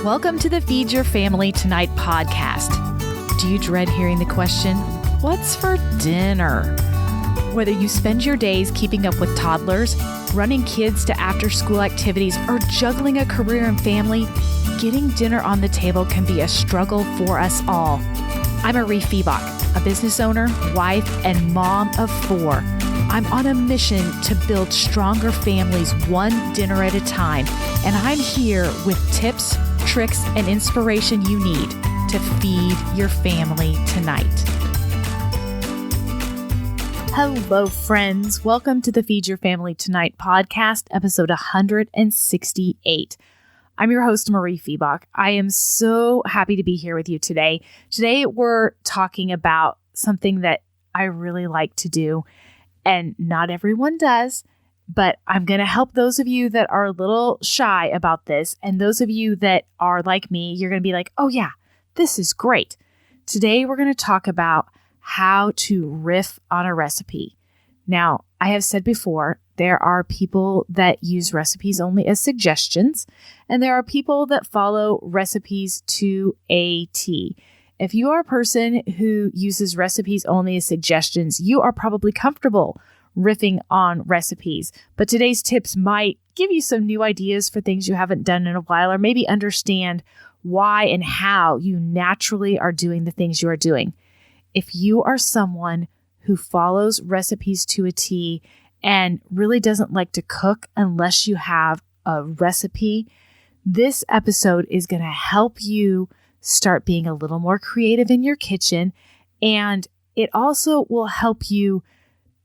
Welcome to the Feed Your Family Tonight podcast. Do you dread hearing the question, what's for dinner? Whether you spend your days keeping up with toddlers, running kids to after-school activities, or juggling a career and family, getting dinner on the table can be a struggle for us all. I'm Mariefiebach, a business owner, wife, and mom of 4. I'm on a mission to build stronger families one dinner at a time, and I'm here with tips, tricks, and inspiration you need to feed your family tonight. Hello, friends. Welcome to the Feed Your Family Tonight podcast, episode 168. I'm your host, Mariefiebach. I am so happy to be here with you today. Today, we're talking about something that I really like to do, and not everyone does, but I'm going to help those of you that are a little shy about this, and those of you that are like me, you're going to be like, oh yeah, this is great. Today, we're going to talk about how to riff on a recipe. Now, I have said before, there are people that use recipes only as suggestions, and there are people that follow recipes to a T. If you are a person who uses recipes only as suggestions, you are probably comfortable riffing on recipes. But today's tips might give you some new ideas for things you haven't done in a while, or maybe understand why and how you naturally are doing the things you are doing. If you are someone who follows recipes to a T and really doesn't like to cook unless you have a recipe, this episode is going to help you start being a little more creative in your kitchen. And it also will help you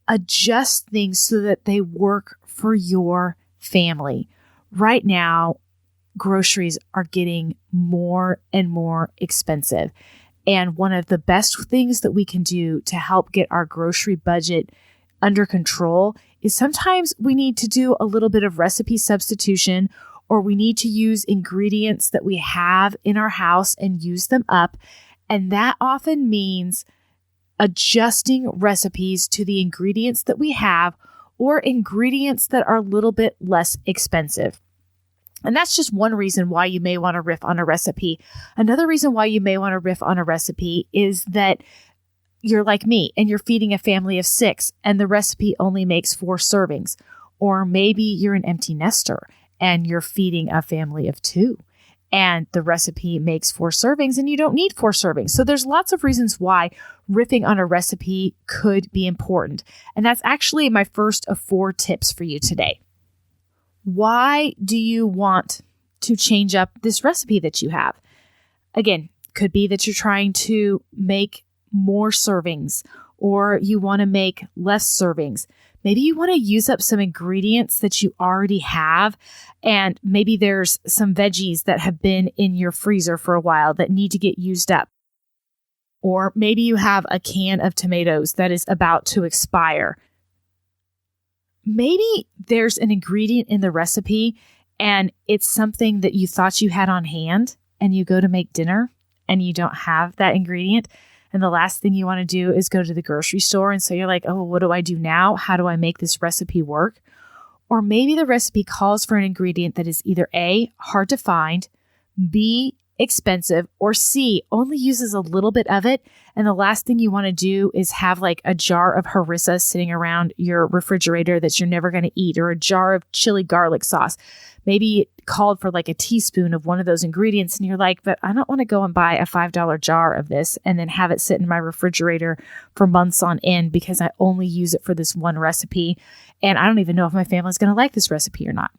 adjust things so that they work for your family. Right now, groceries are getting more and more expensive. And one of the best things that we can do to help get our grocery budget under control is sometimes we need to do a little bit of recipe substitution, or we need to use ingredients that we have in our house and use them up. And that often means adjusting recipes to the ingredients that we have, or ingredients that are a little bit less expensive. And that's just one reason why you may want to riff on a recipe. Another reason why you may want to riff on a recipe is that you're like me and you're feeding a family of 6 and the recipe only makes 4 servings. Or maybe you're an empty nester and you're feeding a family of 2 and the recipe makes 4 servings and you don't need 4 servings. So there's lots of reasons why riffing on a recipe could be important. And that's actually my first of 4 tips for you today. Why do you want to change up this recipe that you have? Again, could be that you're trying to make more servings, or you want to make less servings. Maybe you want to use up some ingredients that you already have, and maybe there's some veggies that have been in your freezer for a while that need to get used up. Or maybe you have a can of tomatoes that is about to expire. Maybe there's an ingredient in the recipe and it's something that you thought you had on hand, and you go to make dinner and you don't have that ingredient. And the last thing you want to do is go to the grocery store. And so you're like, oh, what do I do now? How do I make this recipe work? Or maybe the recipe calls for an ingredient that is either A, hard to find, B, expensive, or C, only uses a little bit of it. And the last thing you want to do is have like a jar of harissa sitting around your refrigerator that you're never going to eat, or a jar of chili garlic sauce. Maybe it called for like a teaspoon of one of those ingredients, and you're like, but I don't want to go and buy a $5 jar of this and then have it sit in my refrigerator for months on end because I only use it for this one recipe. And I don't even know if my family's going to like this recipe or not.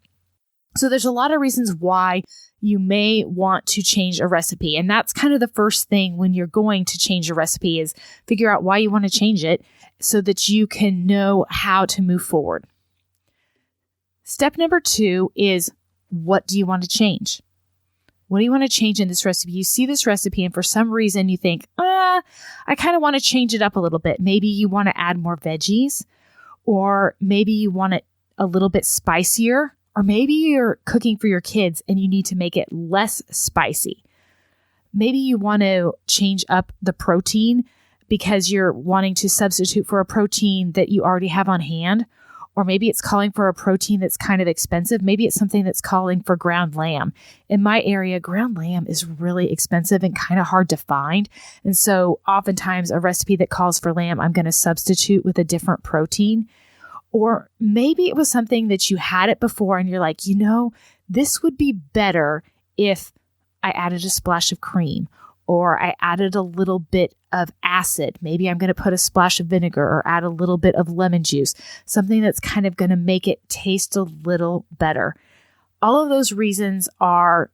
So there's a lot of reasons why you may want to change a recipe. And that's kind of the first thing when you're going to change a recipe, is figure out why you want to change it so that you can know how to move forward. Step number 2 is, what do you want to change? What do you want to change in this recipe? You see this recipe and for some reason you think, I kind of want to change it up a little bit. Maybe you want to add more veggies, or maybe you want it a little bit spicier. Or maybe you're cooking for your kids and you need to make it less spicy. Maybe you want to change up the protein because you're wanting to substitute for a protein that you already have on hand. or maybe it's calling for a protein that's kind of expensive. Maybe it's something that's calling for ground lamb. In my area, ground lamb is really expensive and kind of hard to find. And so oftentimes a recipe that calls for lamb, I'm going to substitute with a different protein. Or maybe it was something that you had it before and you're like, this would be better if I added a splash of cream, or I added a little bit of acid. Maybe I'm going to put a splash of vinegar or add a little bit of lemon juice, something that's kind of going to make it taste a little better. All of those reasons are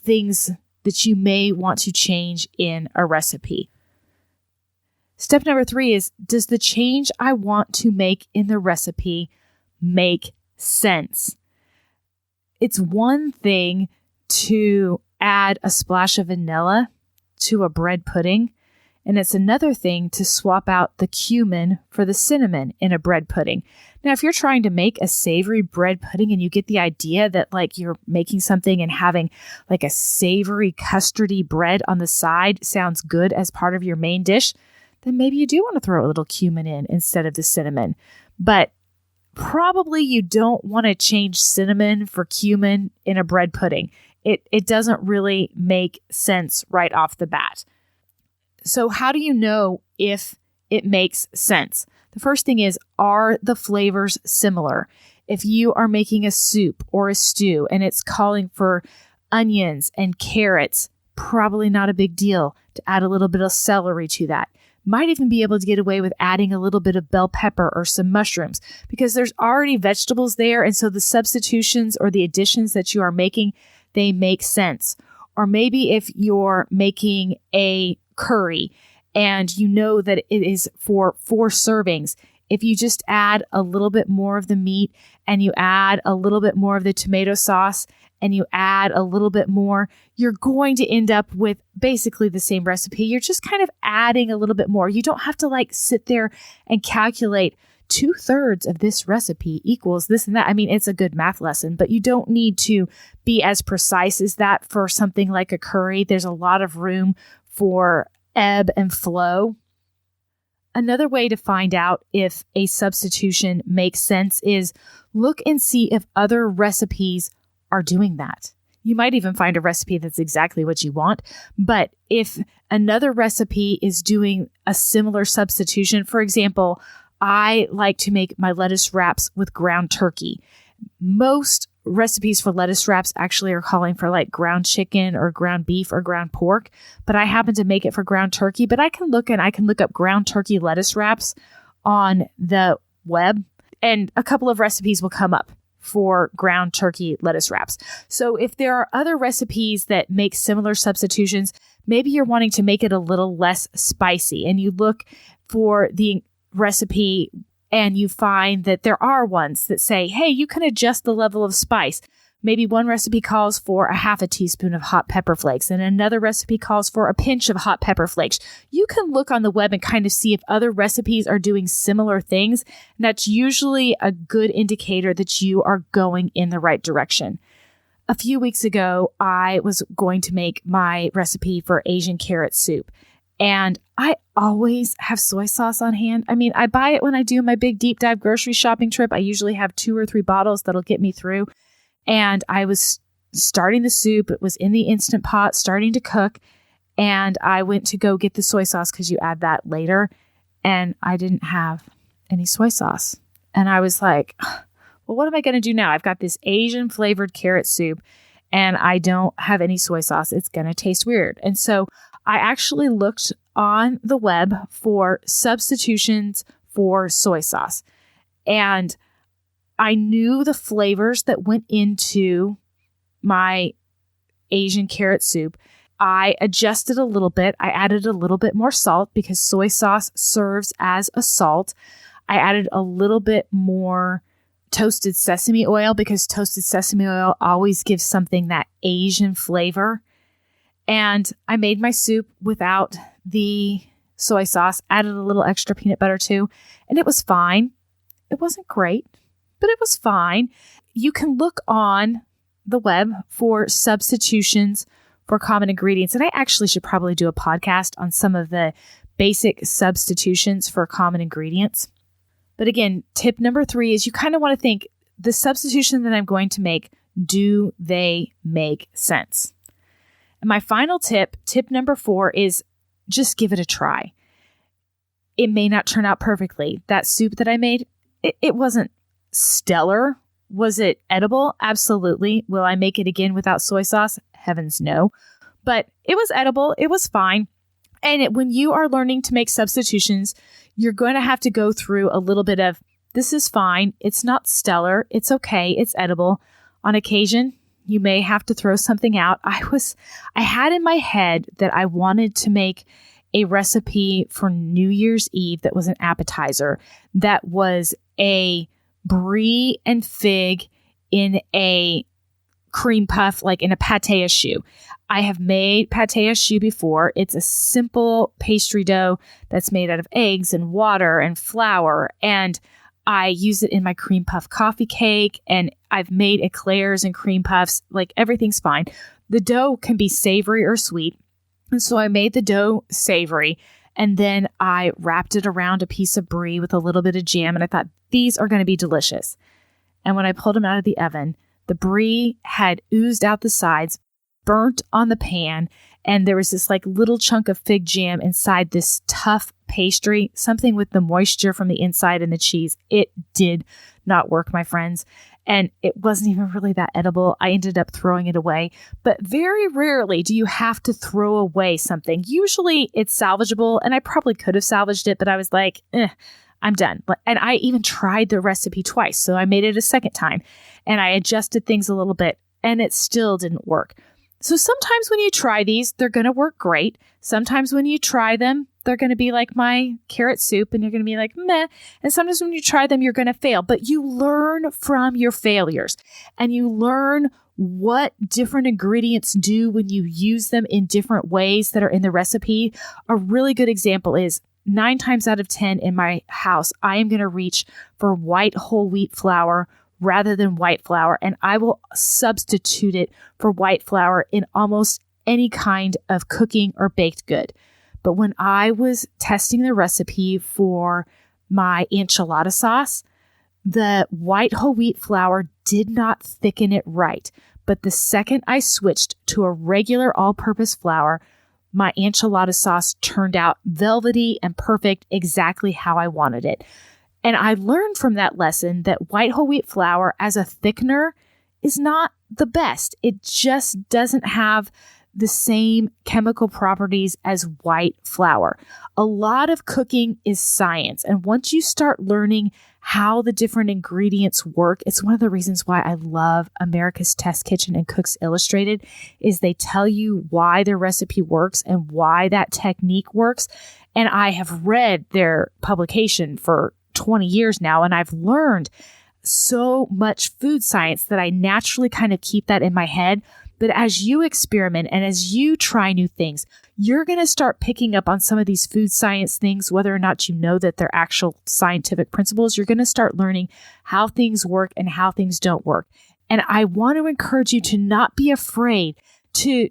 things that you may want to change in a recipe. Step number 3 is, does the change I want to make in the recipe make sense? It's one thing to add a splash of vanilla to a bread pudding, and it's another thing to swap out the cumin for the cinnamon in a bread pudding. Now, if you're trying to make a savory bread pudding and you get the idea that you're making something and having a savory custardy bread on the side sounds good as part of your main dish, then maybe you do want to throw a little cumin in instead of the cinnamon. But probably you don't want to change cinnamon for cumin in a bread pudding. It doesn't really make sense right off the bat. So how do you know if it makes sense? The first thing is, are the flavors similar? If you are making a soup or a stew and it's calling for onions and carrots, probably not a big deal to add a little bit of celery to that. Might even be able to get away with adding a little bit of bell pepper or some mushrooms because there's already vegetables there. And so the substitutions or the additions that you are making, they make sense. Or maybe if you're making a curry and you know that it is for 4 servings, if you just add a little bit more of the meat and you add a little bit more of the tomato sauce and you add a little bit more, you're going to end up with basically the same recipe. You're just kind of adding a little bit more. You don't have to sit there and calculate 2/3 of this recipe equals this and that. I mean, it's a good math lesson, but you don't need to be as precise as that for something like a curry. There's a lot of room for ebb and flow. Another way to find out if a substitution makes sense is look and see if other recipes are doing that. You might even find a recipe that's exactly what you want, but if another recipe is doing a similar substitution, for example, I like to make my lettuce wraps with ground turkey. Most recipes for lettuce wraps actually are calling for ground chicken or ground beef or ground pork, but I happen to make it for ground turkey. But I can look up ground turkey lettuce wraps on the web, and a couple of recipes will come up for ground turkey lettuce wraps. So if there are other recipes that make similar substitutions, maybe you're wanting to make it a little less spicy, and you look for the recipe and you find that there are ones that say, hey, you can adjust the level of spice. Maybe one recipe calls for 1/2 teaspoon of hot pepper flakes and another recipe calls for a pinch of hot pepper flakes. You can look on the web and kind of see if other recipes are doing similar things. And that's usually a good indicator that you are going in the right direction. A few weeks ago, I was going to make my recipe for Asian carrot soup. And I always have soy sauce on hand. I mean, I buy it when I do my big deep dive grocery shopping trip. I usually have 2 or 3 bottles that'll get me through. And I was starting the soup. It was in the Instant Pot, starting to cook. And I went to go get the soy sauce because you add that later. And I didn't have any soy sauce. And I was like, well, what am I going to do now? I've got this Asian flavored carrot soup and I don't have any soy sauce. It's going to taste weird. And so I actually looked on the web for substitutions for soy sauce. And I knew the flavors that went into my Asian carrot soup. I adjusted a little bit. I added a little bit more salt because soy sauce serves as a salt. I added a little bit more toasted sesame oil because toasted sesame oil always gives something that Asian flavor. And I made my soup without the soy sauce, added a little extra peanut butter too, and it was fine. It wasn't great, but it was fine. You can look on the web for substitutions for common ingredients. And I actually should probably do a podcast on some of the basic substitutions for common ingredients. But again, tip number 3 is you kind of want to think, the substitution that I'm going to make, do they make sense? And my final tip number 4, is just give it a try. It may not turn out perfectly. That soup that I made, it wasn't stellar. Was it edible? Absolutely. Will I make it again without soy sauce? Heavens no. But it was edible. It was fine. And when you are learning to make substitutions, you're going to have to go through a little bit of, this is fine. It's not stellar. It's okay. It's edible. On occasion, you may have to throw something out. I had in my head that I wanted to make a recipe for New Year's Eve that was an appetizer, that was a brie and fig in a cream puff, like in a pâté à choux. I have made pâté à choux before. It's a simple pastry dough that's made out of eggs and water and flour, and I use it in my cream puff coffee cake, and I've made eclairs and cream puffs. Like, everything's fine. The dough can be savory or sweet. And so I made the dough savory, and then I wrapped it around a piece of brie with a little bit of jam, and I thought, these are going to be delicious. And when I pulled them out of the oven, the brie had oozed out the sides, burnt on the pan, and there was this like little chunk of fig jam inside this tough pastry, something with the moisture from the inside and the cheese. It did not work, my friends. And it wasn't even really that edible. I ended up throwing it away. But very rarely do you have to throw away something. Usually it's salvageable, and I probably could have salvaged it, but I was like, I'm done. And I even tried the recipe twice. So I made it a second time, and I adjusted things a little bit, and it still didn't work. So sometimes when you try these, they're going to work great. Sometimes when you try them, they're going to be like my carrot soup, and you're going to be like, meh. And sometimes when you try them, you're going to fail. But you learn from your failures, and you learn what different ingredients do when you use them in different ways that are in the recipe. A really good example is 9 times out of 10 in my house, I am going to reach for white whole wheat flour rather than white flour, and I will substitute it for white flour in almost any kind of cooking or baked good. But when I was testing the recipe for my enchilada sauce, the white whole wheat flour did not thicken it right. But the second I switched to a regular all-purpose flour, my enchilada sauce turned out velvety and perfect, exactly how I wanted it. And I learned from that lesson that white whole wheat flour as a thickener is not the best. It just doesn't have the same chemical properties as white flour. A lot of cooking is science. And once you start learning how the different ingredients work, it's one of the reasons why I love America's Test Kitchen and Cooks Illustrated, is they tell you why their recipe works and why that technique works. And I have read their publication for 20 years now, and I've learned so much food science that I naturally kind of keep that in my head. But as you experiment and as you try new things, you're going to start picking up on some of these food science things, whether or not you know that they're actual scientific principles. You're going to start learning how things work and how things don't work. And I want to encourage you to not be afraid to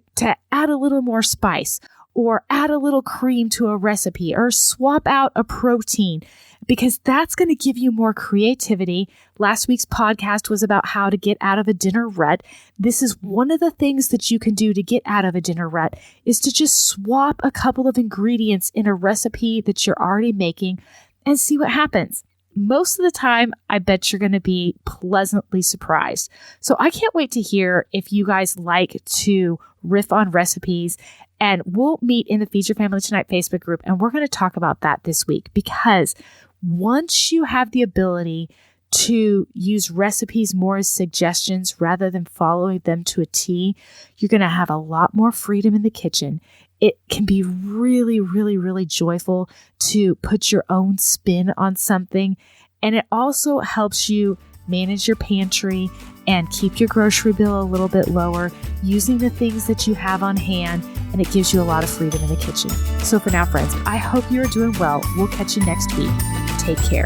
add a little more spice, or add a little cream to a recipe, or swap out a protein, because that's going to give you more creativity. Last week's podcast was about how to get out of a dinner rut. This is one of the things that you can do to get out of a dinner rut, is to just swap a couple of ingredients in a recipe that you're already making and see what happens. Most of the time, I bet you're going to be pleasantly surprised. So I can't wait to hear if you guys like to riff on recipes. And we'll meet in the Feed Your Family Tonight Facebook group, and we're going to talk about that this week, because once you have the ability to use recipes more as suggestions rather than following them to a T, you're going to have a lot more freedom in the kitchen. It can be really, really, really joyful to put your own spin on something. And it also helps you manage your pantry and keep your grocery bill a little bit lower using the things that you have on hand. And it gives you a lot of freedom in the kitchen. So for now, friends, I hope you are doing well. We'll catch you next week. Take care.